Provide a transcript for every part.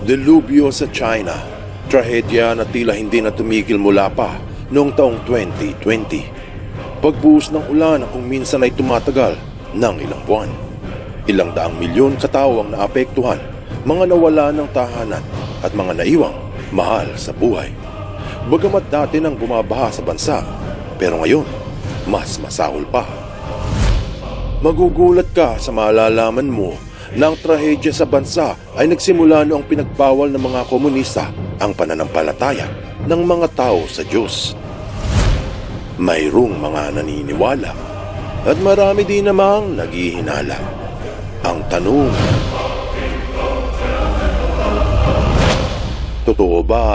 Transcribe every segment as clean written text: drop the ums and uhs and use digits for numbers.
Delubyo sa China, trahedya na tila hindi na tumigil mula pa noong taong 2020. Pagbuhos ng ulan na kung minsan ay tumatagal ng ilang buwan. Ilang daang milyon katao ang naapektuhan, mga nawala ng tahanan at mga naiwang mahal sa buhay. Bagamat dati nang bumabaha sa bansa, pero ngayon, mas masahol pa. Magugulat ka sa malalaman mo na ang trahedya sa bansa ay nagsimula noong pinagbawal ng mga komunista ang pananampalataya ng mga tao sa Diyos. Mayroong mga naniniwala at marami din namang naghihinala. Ang tanong, totoo ba?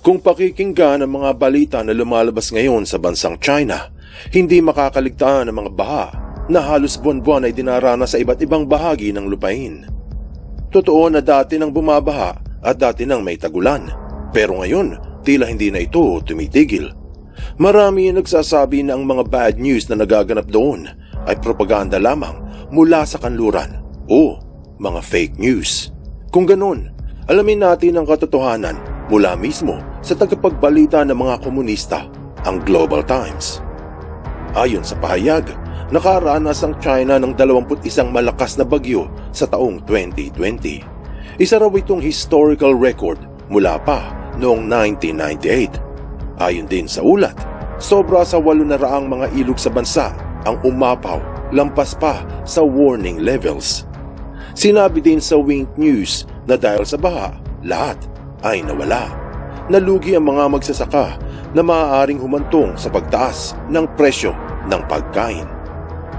Kung pakikinggan ang mga balita na lumalabas ngayon sa bansang China, hindi makakaligtaan ang mga baha na halos buwan-buwan ay dinaranas sa iba't ibang bahagi ng lupain. Totoo na dati nang bumabaha at dati nang may tagulan, pero ngayon tila hindi na ito tumitigil. Marami ang nagsasabi na ang mga bad news na nagaganap doon ay propaganda lamang mula sa kanluran o mga fake news. Kung ganun, alamin natin ang katotohanan mula mismo sa tagapagbalita ng mga komunista, ang Global Times. Ayon sa pahayag, nakaranas ang China ng 21 malakas na bagyo sa taong 2020. Isa raw itong historical record mula pa noong 1998. Ayon din sa ulat, sobra sa 800 mga ilog sa bansa ang umapaw lampas pa sa warning levels. Sinabi din sa Wink News na dahil sa baha, lahat ay nawala. Nalugi ang mga magsasaka na maaaring humantong sa pagtaas ng presyo ng pagkain.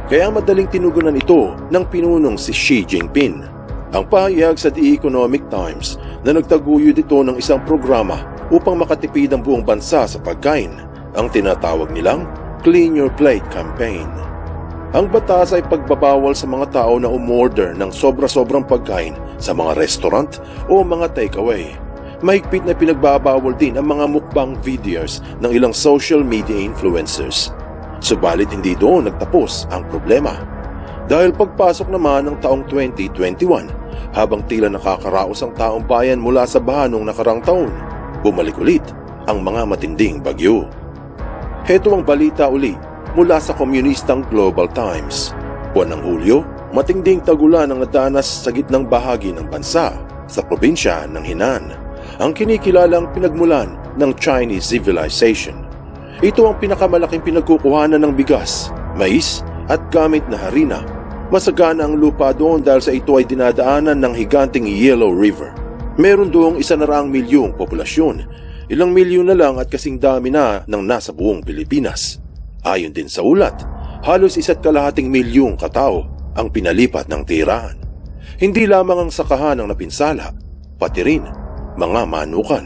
Kaya madaling tinugunan ito ng pinunong si Xi Jinping. Ang pahayag sa The Economic Times na nagtaguyod ito ng isang programa upang makatipid ang buong bansa sa pagkain, ang tinatawag nilang Clean Your Plate Campaign. Ang batas ay pagbabawal sa mga tao na umorder ng sobra-sobrang pagkain sa mga restaurant o mga takeaway. Mahigpit na pinagbabawal din ang mga mukbang videos ng ilang social media influencers. Subalit hindi doon nagtapos ang problema. Dahil pagpasok naman ng taong 2021, habang tila nakakaraos ang taong bayan mula sa baha noong nakarang taon, bumalik ulit ang mga matinding bagyo. Heto ang balita uli mula sa komunistang Global Times. Buwan ng Hulyo, matinding tagulan ang nadanas sa gitnang bahagi ng bansa sa probinsya ng Henan, ang kinikilalang pinagmulan ng Chinese civilization. Ito ang pinakamalaking pinagkukuhanan ng bigas, mais at gamit na harina. Masagana ang lupa doon dahil sa ito ay dinadaanan ng higanting Yellow River. Meron doong 100 milyong populasyon, ilang milyon na lang at kasing dami na ng nasa buong Pilipinas. Ayon din sa ulat, halos 1.5 milyong katao ang pinalipat ng tirahan. Hindi lamang ang sakahan ang napinsala, pati rin mga manukan.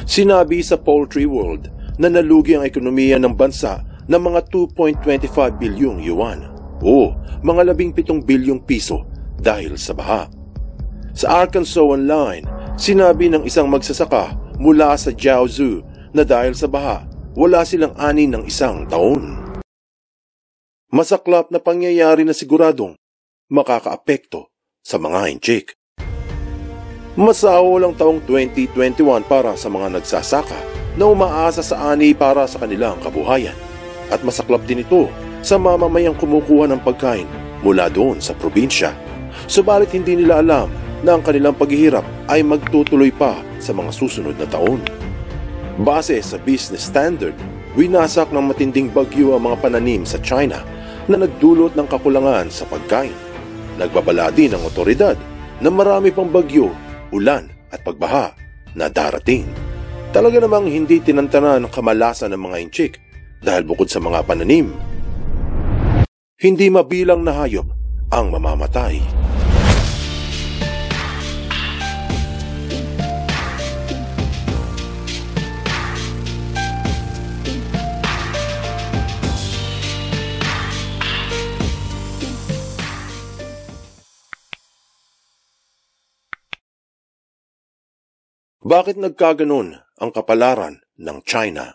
Sinabi sa Poultry World na nalugi ang ekonomiya ng bansa ng mga 2.25 bilyong yuan o mga 17 bilyong piso dahil sa baha. Sa Arkansas Online, sinabi ng isang magsasaka mula sa Jiaozhou na dahil sa baha, wala silang ani ng 1 taon. Masaklap na pangyayari na siguradong makakaapekto sa mga inchik. Masahol ang taong 2021 para sa mga nagsasaka na umaasa sa ani para sa kanilang kabuhayan. At masaklap din ito sa mamamayang kumukuha ng pagkain mula doon sa probinsya. Subalit hindi nila alam na ang kanilang paghihirap ay magtutuloy pa sa mga susunod na taon. Base sa Business Standard, winasak ng matinding bagyo ang mga pananim sa China na nagdulot ng kakulangan sa pagkain. Nagbabala din ang otoridad na marami pang bagyo, ulan at pagbaha na darating. Talaga namang hindi tinantanan ang kamalasan ng mga inchik dahil bukod sa mga pananim, hindi mabilang na hayop ang mamamatay. Bakit nagkaganon ang kapalaran ng China?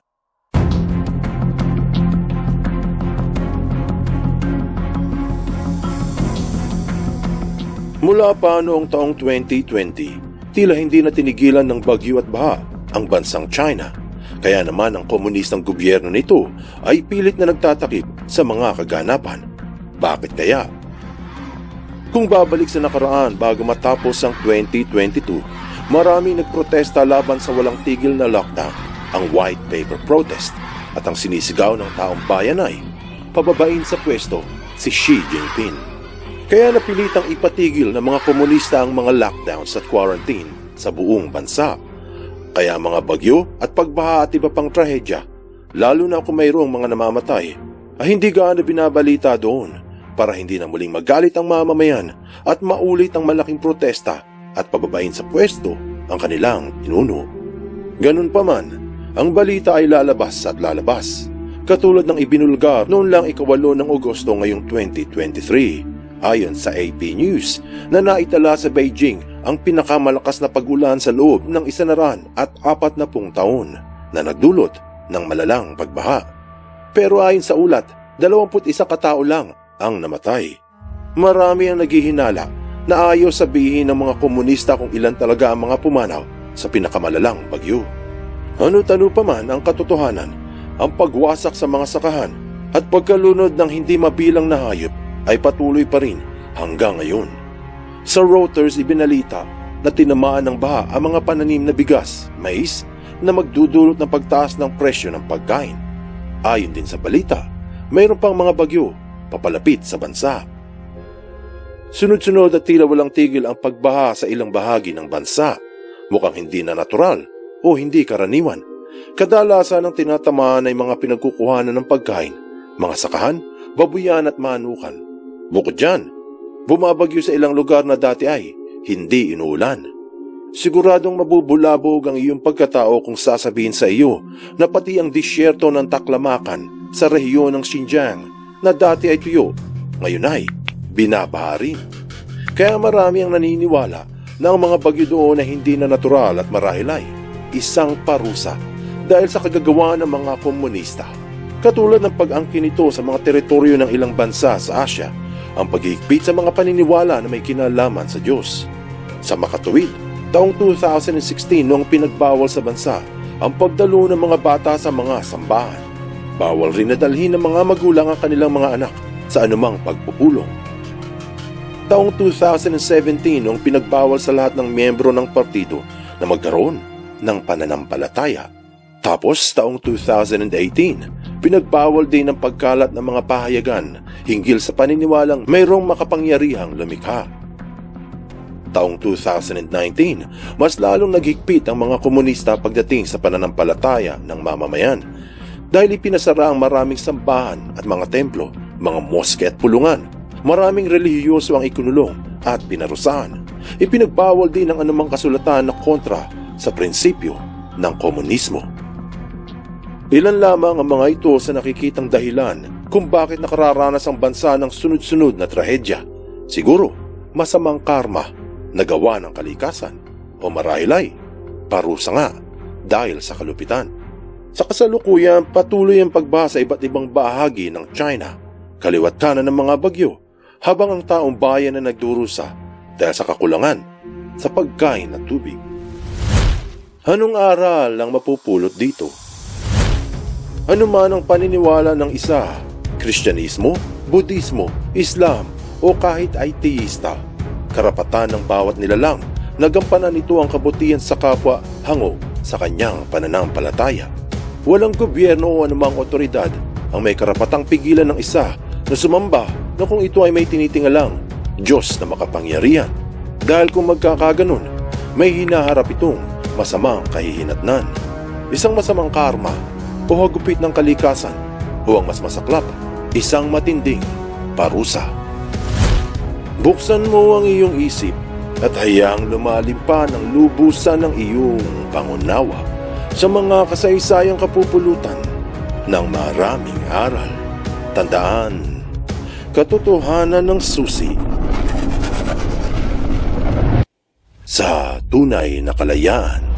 Mula pa noong taong 2020, tila hindi na tinigilan ng bagyo at baha ang bansang China. Kaya naman ang komunistang gobyerno nito ay pilit na nagtatakip sa mga kaganapan. Bakit kaya? Kung babalik sa nakaraan bago matapos ang 2022, maraming nagprotesta laban sa walang tigil na lockdown, ang White Paper Protest, at ang sinisigaw ng taong bayan ay pababain sa pwesto si Xi Jinping. Kaya napilitang ipatigil ng mga komunista ang mga lockdowns at quarantine sa buong bansa. Kaya mga bagyo at pagbaha at iba pang trahedya, lalo na kung mayroong mga namamatay, ay hindi gaano binabalita doon para hindi na muling magalit ang mamamayan at maulit ang malaking protesta at pababain sa pwesto ang kanilang pinuno. Ganun pa man, ang balita ay lalabas at lalabas, katulad ng ibinulgar noon lang 8 ng Agosto ngayong 2023. Ayon sa AP News na naitala sa Beijing ang pinakamalakas na pag-ulan sa loob ng 140 taon na nagdulot ng malalang pagbaha. Pero ayon sa ulat, 21 katao lang ang namatay. Marami ang naghihinala na ayaw sabihin ng mga komunista kung ilan talaga ang mga pumanaw sa pinakamalalang bagyo. Ano-tano pa man ang katotohanan, ang pagwasak sa mga sakahan at pagkalunod ng hindi mabilang na hayop ay patuloy pa rin hanggang ngayon. Sa Reuters ibinalita na tinamaan ng baha ang mga pananim na bigas, mais, na magdudulot ng pagtaas ng presyo ng pagkain. Ayon din sa balita, mayroon pang mga bagyo papalapit sa bansa. Sunod-sunod at tila walang tigil ang pagbaha sa ilang bahagi ng bansa. Mukhang hindi na natural o hindi karaniwan. Kadalasan ang tinatamaan ay mga pinagkukuhanan ng pagkain, mga sakahan, babuyan at manukan. Bukod dyan, bumabagyo sa ilang lugar na dati ay hindi inuulan. Siguradong mabubulabog ang iyong pagkatao kung sasabihin sa iyo na pati ang disyerto ng Taklamakan sa rehiyon ng Xinjiang na dati ay tuyo, ngayon ay binabaha rin. Kaya marami ang naniniwala na ang mga bagyo doon ay hindi na natural at marahil ay isang parusa dahil sa kagagawa ng mga komunista. Katulad ng pag-angkin nito sa mga teritoryo ng ilang bansa sa Asia, ang paghihigpit sa mga paniniwala na may kinalaman sa Diyos. Sa makatuwid, taong 2016 noong pinagbawal sa bansa ang pagdalo ng mga bata sa mga sambahan. Bawal rin na dalhin ng mga magulang ang kanilang mga anak sa anumang pagpupulong. Taong 2017 noong pinagbawal sa lahat ng miyembro ng partido na magkaroon ng pananampalataya. Tapos taong 2018, pinagbawal din ang pagkalat ng mga pahayagan hinggil sa paniniwalang mayroong makapangyarihang lumikha. Taong 2019, mas lalong naghigpit ang mga komunista pagdating sa pananampalataya ng mamamayan dahil ipinasara ang maraming sambahan at mga templo, mga moske at pulungan. Maraming relihiyoso ang ikinulong at pinarusahan. Ipinagbawal din ang anumang kasulatan na kontra sa prinsipyo ng komunismo. Ilan lamang ang mga ito sa nakikitang dahilan kung bakit nakararanas ang bansa ng sunod-sunod na trahedya. Siguro, masamang karma na gawa ng kalikasan o marahil ay parusa nga dahil sa kalupitan. Sa kasalukuyan, patuloy ang pagbaha sa iba't ibang bahagi ng China, kaliwat kanan ng mga bagyo, habang ang taong bayan na nagdurusa dahil sa kakulangan sa pagkain at tubig. Anong aral ang mapupulot dito? Ano man ang paniniwala ng isa, Kristyanismo, Budismo, Islam o kahit ay teista, karapatan ng bawat nilalang na gampanan nito ang kabutihan sa kapwa hango sa kanyang pananampalataya. Walang gobyerno o anumang otoridad ang may karapatang pigilan ng isa na sumamba na kung ito ay may tinitingalang Diyos na makapangyarihan. Dahil kung magkakaganon, may hinaharap itong masamang kahihinatnan, isang masamang karma o hagupit ng kalikasan, o ang mas masaklap, isang matinding parusa. Buksan mo ang iyong isip at hayaang lumalim pa ng lubusan ng iyong pangunawa sa mga kasaysayang kapupulutan ng maraming aral. Tandaan, katotohanan ng susi sa tunay na kalayaan.